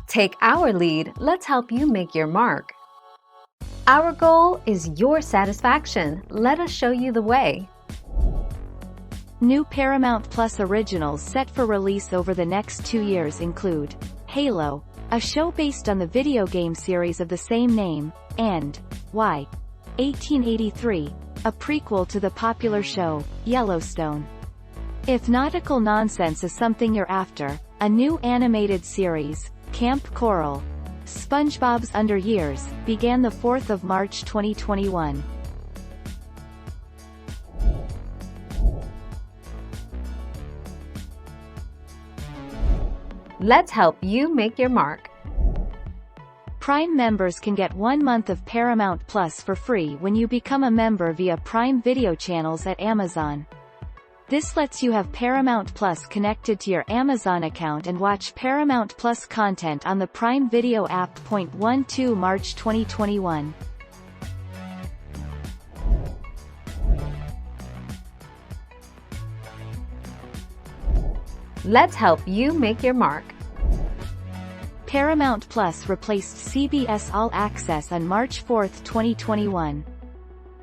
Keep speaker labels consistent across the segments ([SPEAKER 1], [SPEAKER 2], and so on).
[SPEAKER 1] Take our lead, let's help you make your mark. Our goal is your satisfaction. Let us show you the way.
[SPEAKER 2] New Paramount Plus originals set for release over the next 2 years include Halo, a show based on the video game series of the same name, and Y. 1883, a prequel to the popular show, Yellowstone. If nautical nonsense is something you're after, a new animated series, Camp Coral, SpongeBob's Under Years, began the 4th of March 2021.
[SPEAKER 1] Let's help you make your mark.
[SPEAKER 2] Prime members can get 1 month of Paramount Plus for free when you become a member via Prime Video channels at Amazon. This lets you have Paramount Plus connected to your Amazon account and watch Paramount Plus content on the Prime Video app. 12 March 2021.
[SPEAKER 1] Let's help you make your mark.
[SPEAKER 2] Paramount Plus replaced CBS All Access on March 4, 2021.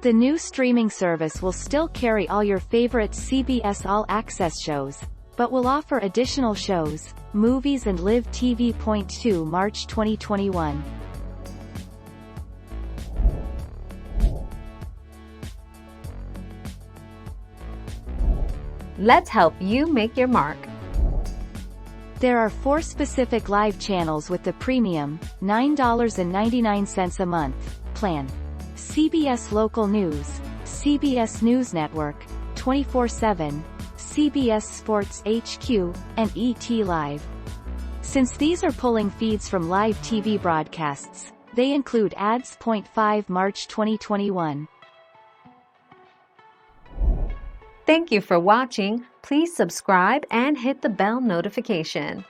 [SPEAKER 2] The new streaming service will still carry all your favorite CBS All Access shows, but will offer additional shows, movies and live TV. 2 March 2021.
[SPEAKER 1] Let's help you make your mark.
[SPEAKER 2] There are 4 specific live channels with the premium, $9.99 a month, plan. CBS Local News, CBS News Network, 24/7, CBS Sports HQ, and ET Live. Since these are pulling feeds from live TV broadcasts, they include ads. 5 March 2021.
[SPEAKER 1] Thank you for watching. Please subscribe and hit the bell notification.